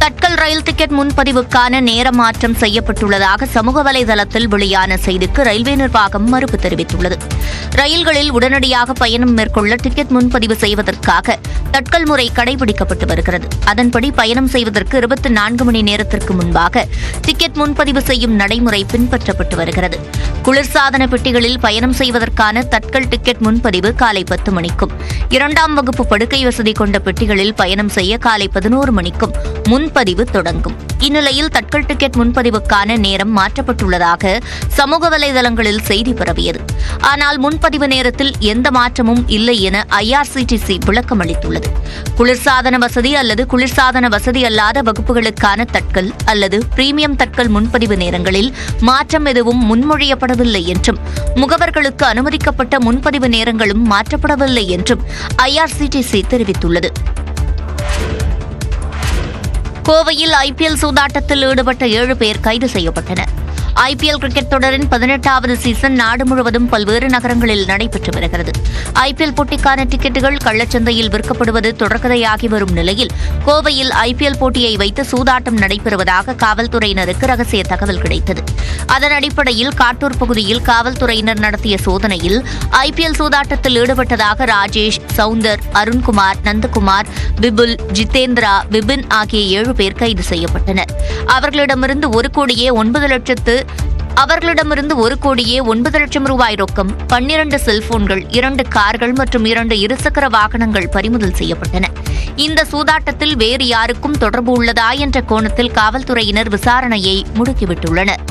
தட்கல் ரயில் ticket முன்பதிவுக்கான நேர மாற்றம் செய்யப்பட்டுள்ளதாக சமூக வலைதளத்தில் வெளியான செய்திக்கு ரயில்வே நிர்வாகம் மறுப்பு தெரிவித்துள்ளது. ரயில்களில் உடனடியாக பயணம் மேற்கொள்ள டிக்கெட் முன்பதிவு செய்வதற்காக தட்கல் முறை கடைபிடிக்கப்பட்டு வருகிறது. அதன்படி பயணம் செய்வதற்கு 24 மணி நேரத்திற்கு முன்பாக டிக்கெட் முன்பதிவு செய்யும் நடைமுறை பின்பற்றப்பட்டு வருகிறது. குளிர்சாதன பெட்டிகளில் பயணம் செய்வதற்கான தட்கல் டிக்கெட் முன்பதிவு காலை 10 மணிக்கும், 2ஆம் வகுப்பு படுக்கை வசதி கொண்ட பெட்டிகளில் பயணம் செய்ய காலை 11 மணிக்கும் முன்பதிவு தொடங்கும். இந்நிலையில் தட்கல் டிக்கெட் முன்பதிவுக்கான நேரம் மாற்றப்பட்டுள்ளதாக சமூக வலைதளங்களில் செய்தி பரவியது. ஆனால் முன்பதிவு நேரத்தில் எந்த மாற்றமும் இல்லை என IRCTC விளக்கம் அளித்துள்ளது. குளிர்சாதன வசதி அல்லது குளிர்சாதன வசதி அல்லாத வகுப்புகளுக்கான தட்கல் அல்லது பிரீமியம் தட்கல் முன்பதிவு நேரங்களில் மாற்றம் எதுவும் முன்மொழியப்படவில்லை என்றும், முகவர்களுக்கு அனுமதிக்கப்பட்ட முன்பதிவு நேரங்களும் மாற்றப்படவில்லை என்றும் IRCTC தெரிவித்துள்ளது. கோவையில் IPL சூதாட்டத்தில் ஈடுபட்ட 7 பேர் கைது செய்யப்பட்டனர். IPL கிரிக்கெட் தொடரின் 18வது சீசன் நாடு முழுவதும் பல்வேறு நகரங்களில் நடைபெற்று வருகிறது. IPL போட்டிக்கான டிக்கெட்டுகள் கள்ளச்சந்தையில் விற்கப்படுவது தொடர்கதையாகி வரும் நிலையில் கோவையில் IPL போட்டியை வைத்து சூதாட்டம் நடைபெறுவதாக காவல்துறையினருக்கு ரகசிய தகவல் கிடைத்தது. அதன் அடிப்படையில் காட்டூர் பகுதியில் காவல்துறையினர் நடத்திய சோதனையில் IPL சூதாட்டத்தில் ஈடுபட்டதாக ராஜேஷ், சவுந்தர், அருண்குமார், நந்தகுமார், விபுல், ஜிதேந்திரா, விபின் ஆகிய 7 பேர் கைது செய்யப்பட்டனர். அவர்களிடமிருந்து 1 கோடியே 9 லட்சம் ரூபாய் ரொக்கம், 12 செல்போன்கள், 2 கார்கள் மற்றும் 2 இருசக்கர வாகனங்கள் பறிமுதல் செய்யப்பட்டன. இந்த சூதாட்டத்தில் வேறு யாருக்கும் தொடர்பு உள்ளதா என்ற கோணத்தில் காவல்துறையினர் விசாரணையை முடுக்கிவிட்டுள்ளனர்.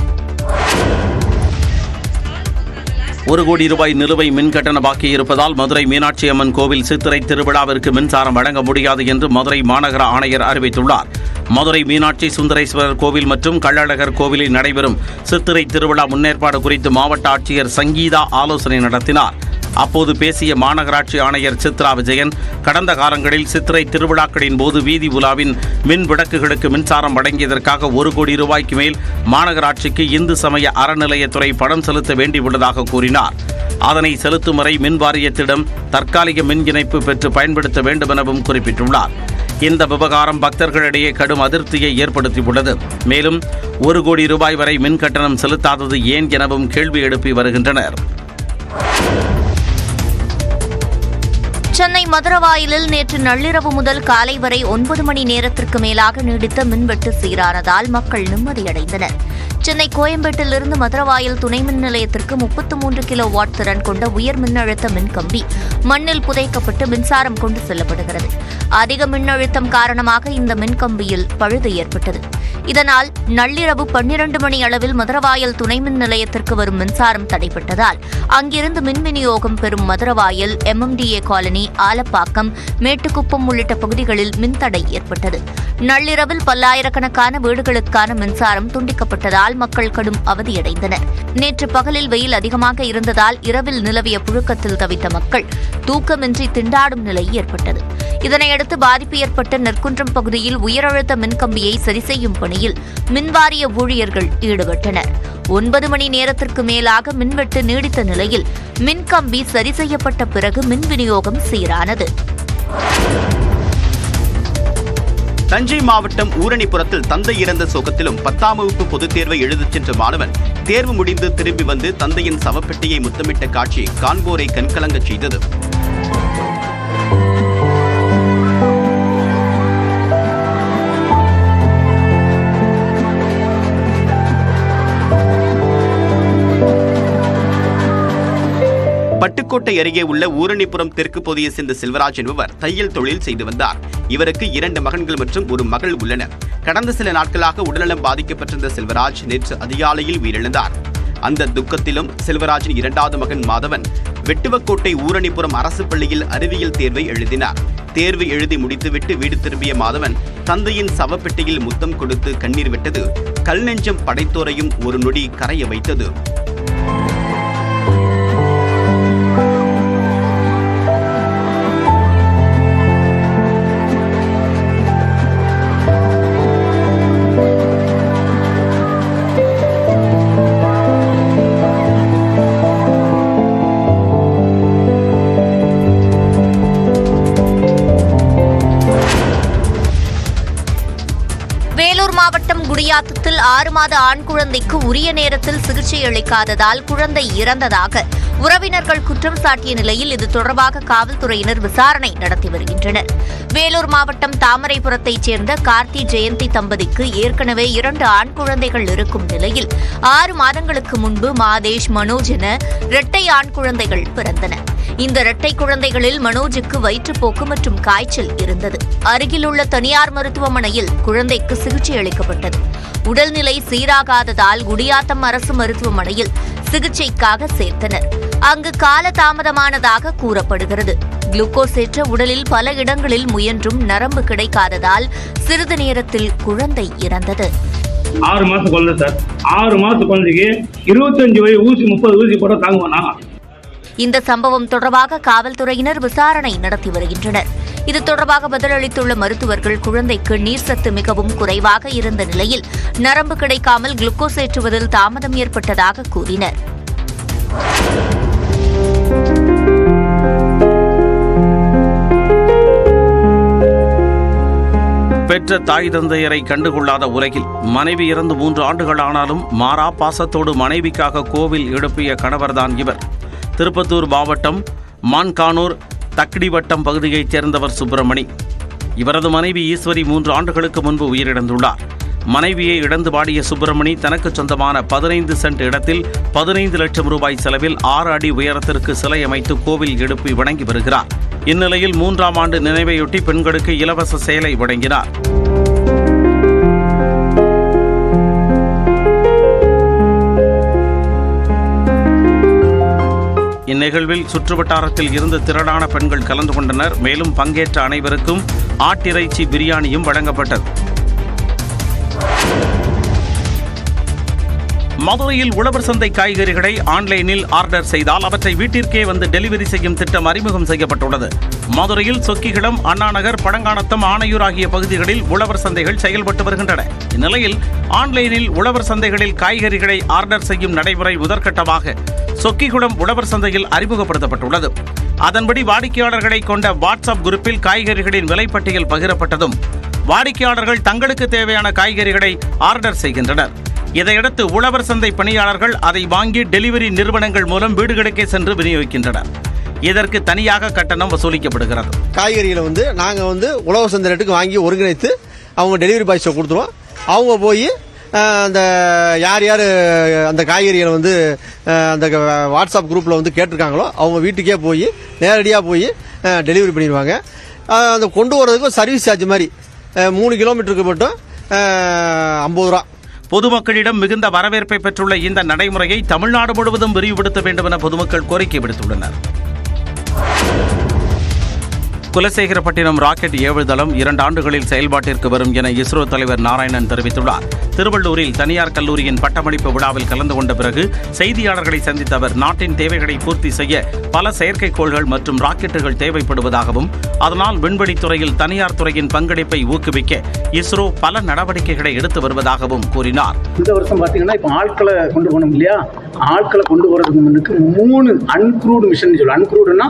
1 கோடி ரூபாய் நிலுவை மின்கட்டண பாக்கி இருப்பதால் மதுரை மீனாட்சி அம்மன் கோவில் சித்திரை திருவிழாவிற்கு மின்சாரம் வழங்க முடியாது என்று மதுரை மாநகர ஆணையர் அறிவித்துள்ளார். மதுரை மீனாட்சி சுந்தரேஸ்வரர் கோவில் மற்றும் கள்ளழகர் கோவிலில் நடைபெறும் சித்திரை திருவிழா முன்னேற்பாடு குறித்து மாவட்ட ஆட்சியர் சங்கீதா ஆலோசனை நடத்தினார். அப்போது பேசிய மாநகராட்சி ஆணையர் சித்ரா விஜயன், கடந்த காலங்களில் சித்திரை திருவிழாக்களின் போது வீதி உலாவின் மின் விளக்குகளுக்கு மின்சாரம் வழங்கியதற்காக 1 கோடி ரூபாய்க்கு மேல் மாநகராட்சிக்கு இந்து சமய அறநிலையத்துறை பணம் செலுத்த வேண்டியுள்ளதாக கூறினார். அதனை செலுத்தும் வரை மின் வாரியத்திடம் தற்காலிக மின் இணைப்பு பெற்று பயன்படுத்த வேண்டும் எனவும் குறிப்பிட்டுள்ளார். இந்த விவகாரம் பக்தர்களிடையே கடும் அதிருப்தியை ஏற்படுத்தியுள்ளது. மேலும் 1 கோடி ரூபாய் வரை மின் கட்டணம் செலுத்தாதது ஏன் எனவும் கேள்வி எழுப்பி வருகின்றனர். சென்னை மதுரவாயலில் நேற்று நள்ளிரவு முதல் காலை வரை 9 மணி நேரத்திற்கு மேலாக நீடித்த மின்வெட்டு சீரானதால் மக்கள் நிம்மதியடைந்தனர். சென்னை கோயம்பேட்டிலிருந்து மதுரவாயல் துணை மின் நிலையத்திற்கு 33 கிலோ வாட் திறன் கொண்ட உயர் மின்னழுத்த மின்கம்பி மண்ணில் புதைக்கப்பட்டு மின்சாரம் கொண்டு செல்லப்படுகிறது. அதிக மின்னழுத்தம் காரணமாக இந்த மின்கம்பியில் பழுது ஏற்பட்டது. இதனால் நள்ளிரவு 12 மணி அளவில் மதுரவாயல் துணை மின் நிலையத்திற்கு வரும் மின்சாரம் தடைப்பட்டதால் அங்கிருந்து மின் விநியோகம் பெறும் மதுரவாயல், MMDA காலனி, ஆலப்பாக்கம், மேட்டுக்குப்பம் உள்ளிட்ட பகுதிகளில் மின்தடை ஏற்பட்டது. நள்ளிரவில் பல்லாயிரக்கணக்கான வீடுகளுக்கான மின்சாரம் துண்டிக்கப்பட்டதால் மக்கள் கடும் அவதியடைந்தனர். நேற்று பகலில் வெயில் அதிகமாக இருந்ததால் இரவில் நிலவிய புழுக்கத்தில் தவித்த மக்கள் தூக்கமின்றி திண்டாடும் நிலை ஏற்பட்டது. இதனையடுத்து பாதிப்பு ஏற்பட்ட நெற்குன்றம் பகுதியில் உயரழுத்த மின்கம்பியை சரிசெய்யும் பணியில் மின்வாரிய ஊழியர்கள் ஈடுபட்டனர். 9 மணி நேரத்திற்கு மேலாக மின்வெட்டு நீடித்த நிலையில் மின்கம்பி சரி செய்யப்பட்ட பிறகு மின் விநியோகம் சீரானது. தஞ்சை மாவட்டம் ஊரணிப்புறத்தில் தந்தை இறந்த சோகத்திலும் 10ஆம் வகுப்பு பொதுத் தேர்வை எழுதச் சென்ற மாணவன் தேர்வு முடிந்து திரும்பி வந்து தந்தையின் சவப்பெட்டியை முத்தமிட்ட காட்சி காண்போரை கண்கலங்கச் செய்தது. பட்டுக்கோட்டை அருகே உள்ள ஊரணிப்புறம் தெற்கு பகுதியை சேர்ந்த செல்வராஜ் என்பவர் தையல் தொழில் செய்து வந்தார். இவருக்கு 2 மகன்கள் மற்றும் ஒரு மகள் உள்ளனர். கடந்த சில நாட்களாக உடல்நலம் பாதிக்கப்பட்டிருந்த செல்வராஜ் நேற்று அதிகாலையில் உயிரிழந்தார். அந்த துக்கத்திலும் செல்வராஜின் 2வது மகன் மாதவன் வெட்டுவக்கோட்டை ஊரணிப்புறம் அரசு பள்ளியில் அறிவியல் தேர்வை எழுதினார். தேர்வு எழுதி முடித்துவிட்டு வீடு திரும்பிய மாதவன் தந்தையின் சவப்பெட்டியில் முத்தம் கொடுத்து கண்ணீர் விட்டது கல் நெஞ்சம் படைத்தோரையும் ஒரு நொடி கரைய வைத்தது. வேலூர் மாவட்டம் குடியாத்தத்தில் 6 மாத ஆண் குழந்தைக்கு உரிய நேரத்தில் சிகிச்சை அளிக்காததால் குழந்தை இறந்ததாக உறவினர்கள் குற்றம் சாட்டிய நிலையில் இது தொடர்பாக காவல்துறையினர் விசாரணை நடத்தி வருகின்றனர். வேலூர் மாவட்டம் தாமரைபுரத்தைச் சேர்ந்த கார்த்தி ஜெயந்தி தம்பதிக்கு ஏற்கனவே 2 ஆண் குழந்தைகள் இருக்கும் நிலையில் 6 மாதங்களுக்கு முன்பு மாதேஷ், மனோஜ் என இரட்டை ஆண் குழந்தைகள் பிறந்தன. இந்த இரட்டை குழந்தைகளில் மனோஜுக்கு வயிற்றுப்போக்கு மற்றும் காய்ச்சல் இருந்தது. அருகிலுள்ள தனியார் மருத்துவமனையில் குழந்தைக்கு சிகிச்சை அளிக்கப்பட்டது. உடல்நிலை சீராகாததால் குடியாத்தம் அரசு மருத்துவமனையில் சிகிச்சைக்காக சேர்த்தனர். அங்கு கால தாமதமானதாக கூறப்படுகிறது. குளுக்கோஸ் ஏற்ற உடலில் பல இடங்களில் முயன்றும் நரம்பு கிடைக்காததால் சிறிது நேரத்தில் குழந்தை இறந்தது. 6 மாசம் குழந்தை சார். 6 மாசம் குழந்தைக்கு 25 ஊசி 30 ஊசி போட தாங்குவானா? இந்த சம்பவம் தொடர்பாக காவல்துறையினர் விசாரணை நடத்தி வருகின்றனர். இது தொடர்பாக பதிலளித்துள்ள மருத்துவர்கள் குழந்தைக்கு நீர் சத்து மிகவும் குறைவாக இருந்த நிலையில் நரம்பு கிடைக்காமல் குளுக்கோஸ் ஏற்றுவதில் தாமதம் ஏற்பட்டதாக கூறினர். பெற்ற தாய் தந்தையரை கண்டுகொள்ளாத உலகில் மனைவி இறந்து 3 ஆண்டுகள் ஆனாலும் மாறா பாசத்தோடு மனைவிக்காக கோவில் எழுப்பிய கணவர்தான் இவர். திருப்பத்தூர் மாவட்டம் மான்கானூர் தக்கடிவட்டம் பகுதியைச் சேர்ந்தவர் சுப்பிரமணி. இவரது மனைவி ஈஸ்வரி 3 ஆண்டுகளுக்கு முன்பு உயிரிழந்துள்ளார். மனைவியை இழந்து வாடிய சுப்பிரமணி தனக்கு சொந்தமான 15 சென்ட் இடத்தில் 15 லட்சம் ரூபாய் செலவில் 6 அடி உயரத்திற்கு சிலை அமைத்து கோவில் எழுப்பி வணங்கி வருகிறார். இந்நிலையில் 3ஆம் ஆண்டு நினைவையொட்டி பெண்களுக்கு இலவச சேலை வழங்கினார். இந்நிகழ்வில் சுற்றுவட்டாரத்தில் இருந்து திரளான பெண்கள் கலந்து கொண்டனர். மேலும் பங்கேற்ற அனைவருக்கும் ஆட்டிறைச்சி பிரியாணியும் வழங்கப்பட்டது. மதுரையில் உழவர் சந்தை காய்கறிகளை ஆன்லைனில் ஆர்டர் செய்தால் அவற்றை வீட்டிற்கே வந்து டெலிவரி செய்யும் திட்டம் அறிமுகம் செய்யப்பட்டுள்ளது. மதுரையில் சொக்கிகுளம், அண்ணாநகர், பழங்கானத்தம், ஆனையூர் ஆகிய பகுதிகளில் உழவர் சந்தைகள் செயல்பட்டு வருகின்றன. இந்நிலையில் ஆன்லைனில் உழவர் சந்தைகளில் காய்கறிகளை ஆர்டர் செய்யும் நடைமுறை முதற்கட்டமாக சொக்கிகுளம் உழவர் சந்தையில் அறிமுகப்படுத்தப்பட்டுள்ளது. அதன்படி வாடிக்கையாளர்களை கொண்ட வாட்ஸ்அப் குரூப்பில் காய்கறிகளின் விலைப்பட்டியல் பகிரப்பட்டதும் வாடிக்கையாளர்கள் தங்களுக்கு தேவையான காய்கறிகளை ஆர்டர் செய்கின்றனர். இதையடுத்து உழவர் சந்தை பணியாளர்கள் அதை வாங்கி டெலிவரி நிறுவனங்கள் மூலம் வீடுகளுக்கே சென்று விநியோகிக்கின்றனர். இதற்கு தனியாக கட்டணம் வசூலிக்கப்படுகிறது. காய்கறிகளை நாங்கள் உழவர் சந்தை ரேட்டுக்கு வாங்கி ஒருங்கிணைத்து அவங்க டெலிவரி பாய்ஸை கொடுத்துருவோம். அவங்க போய் அந்த யார் யார் அந்த காய்கறிகளை அந்த வாட்ஸ்அப் குரூப்பில் கேட்டிருக்காங்களோ அவங்க வீட்டுக்கே போய் நேரடியாக போய் டெலிவரி பண்ணிடுவாங்க. அந்த கொண்டு வரதுக்கு சர்வீஸ் சார்ஜ் மாதிரி 3 கிலோமீட்டருக்கு மட்டும் 50 ரூபா. பொதுமக்களிடம் மிகுந்த வரவேற்பை பெற்றுள்ள இந்த நடைமுறையை தமிழ்நாடு முழுவதும் விரிவுபடுத்த வேண்டும் என பொதுமக்கள் கோரிக்கை விடுத்துள்ளனர். குலசேகரப்பட்டினம் ராக்கெட் ஏவுதளம் 2 ஆண்டுகளில் செயல்பாட்டிற்கு வரும் என இஸ்ரோ தலைவர் நாராயணன் தெரிவித்துள்ளார். திருவள்ளூரில் தனியார் கல்லூரியின் பட்டமளிப்பு விழாவில் கலந்து கொண்ட பிறகு செய்தியாளர்களை சந்தித்த அவர் நாட்டின் தேவைகளை பூர்த்தி செய்ய பல செயற்கைக்கோள்கள் மற்றும் ராக்கெட்டுகள் தேவைப்படுவதாகவும் அதனால் விண்வெளித்துறையில் தனியார் துறையின் பங்களிப்பை ஊக்குவிக்க இஸ்ரோ பல நடவடிக்கைகளை எடுத்து வருவதாகவும் கூறினார். இந்த வருஷம் பார்த்தீங்கன்னா இப்போ ஆட்களை கொண்டு போனோம் இல்லையா, ஆட்களை கொண்டு போறதுக்கு முன்னுக்கு 3 அன்க்ரூடு மிஷன் சொல்லுவோம். அன்க்ரூடுன்னா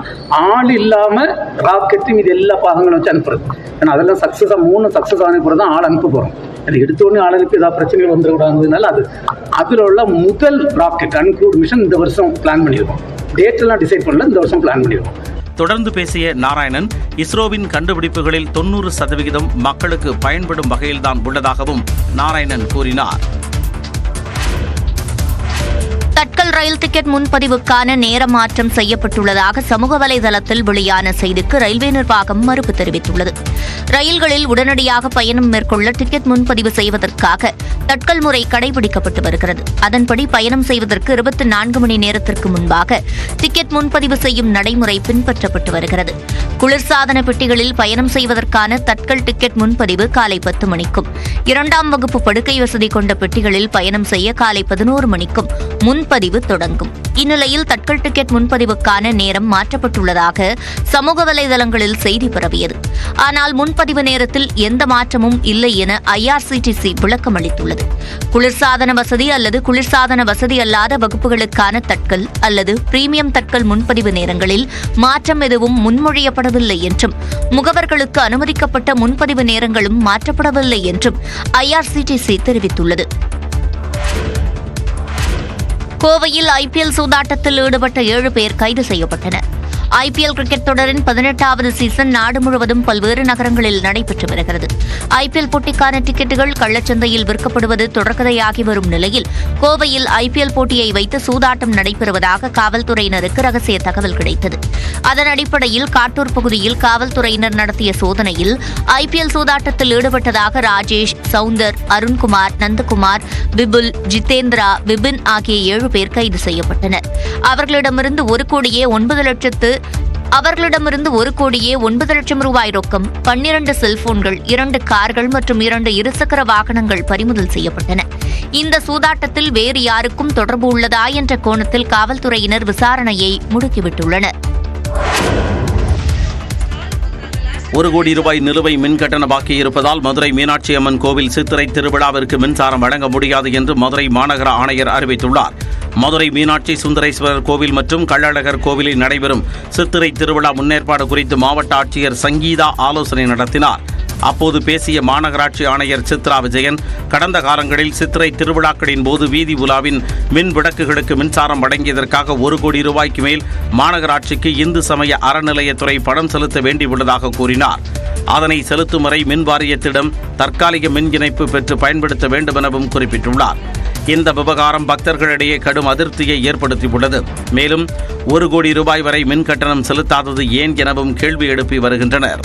ஆள் இல்லாம ராக்கெட் இது எல்லா பாகங்களும் வச்சு அனுப்புறது. ஏன்னா அதெல்லாம் சக்சஸா 3 சக்சஸ் ஆன பிறகு தான் ஆள் அனுப்ப போறோம். அது எடுத்த உடனே ஆள் அனுப்பி ஏதாவது பிரச்சனைகள் வந்துடக்கூடாதுனால அதுல உள்ள முதல் ராக்கெட் அன்க்ரூடு மிஷன் இந்த வருஷம் பிளான் பண்ணியிருக்கோம். டேட் எல்லாம் டிசைட் பண்ணல, இந்த வருஷம் பிளான் பண்ணியிருக்கோம். தொடர்ந்து பேசிய நாராயணன் இஸ்ரோவின் கண்டுபிடிப்புகளில் 90% மக்களுக்கு பயன்படும் வகையில்தான் உள்ளதாகவும் நாராயணன் கூறினார். தட்கல் ரயில் டிக்கெட் முன்பதிவுக்கான நேர மாற்றம் செய்யப்பட்டுள்ளதாக சமூக வலைதளத்தில் வெளியான செய்திக்கு ரயில்வே நிர்வாகம் மறுப்பு தெரிவித்துள்ளது. ரயில்களில் உடனடியாக பயணம் மேற்கொள்ள டிக்கெட் முன்பதிவு செய்வதற்காக தட்கல் முறை கடைபிடிக்கப்பட்டு வருகிறது. அதன்படி பயணம் செய்வதற்கு 24 மணி நேரத்திற்கு முன்பாக டிக்கெட் முன்பதிவு செய்யும் நடைமுறை பின்பற்றப்பட்டு வருகிறது. குளிர்சாதன பெட்டிகளில் பயணம் செய்வதற்கான தட்கல் டிக்கெட் முன்பதிவு காலை 10 மணிக்கும் 2ஆம் வகுப்பு படுக்கை வசதி கொண்ட பெட்டிகளில் பயணம் செய்ய காலை 11 மணிக்கும் முன் முன்பதிவு தொடங்கும். இந்நிலையில் தட்கல் டிக்கெட் முன்பதிவுக்கான நேரம் மாற்றப்பட்டுள்ளதாக சமூக வலைதளங்களில் செய்தி பரவியது. ஆனால் முன்பதிவு நேரத்தில் எந்த மாற்றமும் இல்லை என IRCTC விளக்கம் அளித்துள்ளது. குளிர்சாதன வசதி அல்லது குளிர்சாதன வசதி அல்லாத வகுப்புகளுக்கான தட்கல் அல்லது பிரீமியம் தட்கல் முன்பதிவு நேரங்களில் மாற்றம் எதுவும் முன்மொழியப்படவில்லை என்றும் முகவர்களுக்கு அனுமதிக்கப்பட்ட முன்பதிவு நேரங்களும் மாற்றப்படவில்லை என்றும் IRCTC தெரிவித்துள்ளது. கோவையில் IPL சூதாட்டத்தில் ஈடுபட்ட 7 பேர் கைது செய்யப்பட்டனர். IPL கிரிக்கெட் தொடரின் 18வது சீசன் நாடு முழுவதும் பல்வேறு நகரங்களில் நடைபெற்று வருகிறது. IPL போட்டிக்கான டிக்கெட்டுகள் கள்ளச்சந்தையில் விற்கப்படுவது தொடர்கதையாகி வரும் நிலையில் கோவையில் IPL போட்டியை வைத்து சூதாட்டம் நடைபெறுவதாக காவல்துறையினருக்கு ரகசிய தகவல் கிடைத்தது. அதன் அடிப்படையில் காட்டூர் பகுதியில் காவல்துறையினர் நடத்திய சோதனையில் IPL சூதாட்டத்தில் ஈடுபட்டதாக ராஜேஷ், சவுந்தர், அருண்குமார், நந்தகுமார், விபுல், ஜிதேந்திரா, விபின் ஆகிய 7 பேர் கைது செய்யப்பட்டனர். அவர்களிடமிருந்து 1 கோடியே 9 லட்சம் ரூபாய் ரொக்கம், 12 செல்போன்கள், 2 கார்கள் மற்றும் 2 இருசக்கர வாகனங்கள் பறிமுதல் செய்யப்பட்டன. இந்த சூதாட்டத்தில் வேறு யாருக்கும் தொடர்பு உள்ளதா என்ற கோணத்தில் காவல்துறையினர் விசாரணையை முடுக்கிவிட்டுள்ளனர். 1 கோடி ரூபாய் நிலுவை மின்கட்டண பாக்கி இருப்பதால் மதுரை மீனாட்சி அம்மன் கோவில் சித்திரை திருவிழாவிற்கு மின்சாரம் வழங்க முடியாது என்று மதுரை மாநகர ஆணையர் அறிவித்துள்ளார். மதுரை மீனாட்சி சுந்தரேஸ்வரர் கோவில் மற்றும் கள்ளழகர் கோவிலில் நடைபெறும் சித்திரை திருவிழா முன்னேற்பாடு குறித்து மாவட்ட ஆட்சியர் சங்கீதா ஆலோசனை நடத்தினார். அப்போது பேசிய மாநகராட்சி ஆணையர் சித்ரா விஜயன், கடந்த காலங்களில் சித்திரை திருவிழாக்களின் போது வீதி உலாவின் மின் விளக்குகளுக்கு மின்சாரம் வழங்கியதற்காக 1 கோடி ரூபாய்க்கு மேல் மாநகராட்சிக்கு இந்து சமய அறநிலையத்துறை பணம் செலுத்த வேண்டியுள்ளதாக கூறினார். அதனை செலுத்தும் வரை மின் வாரியத்திடம் தற்காலிக மின் இணைப்பு பெற்று பயன்படுத்த வேண்டும் எனவும் குறிப்பிட்டுள்ளார். இந்த விவகாரம் பக்தர்களிடையே கடும் அதிருப்தியை ஏற்படுத்தியுள்ளது. மேலும் 1 கோடி ரூபாய் வரை மின் கட்டணம் செலுத்தாதது ஏன் எனவும் கேள்வி எழுப்பி வருகின்றனர்.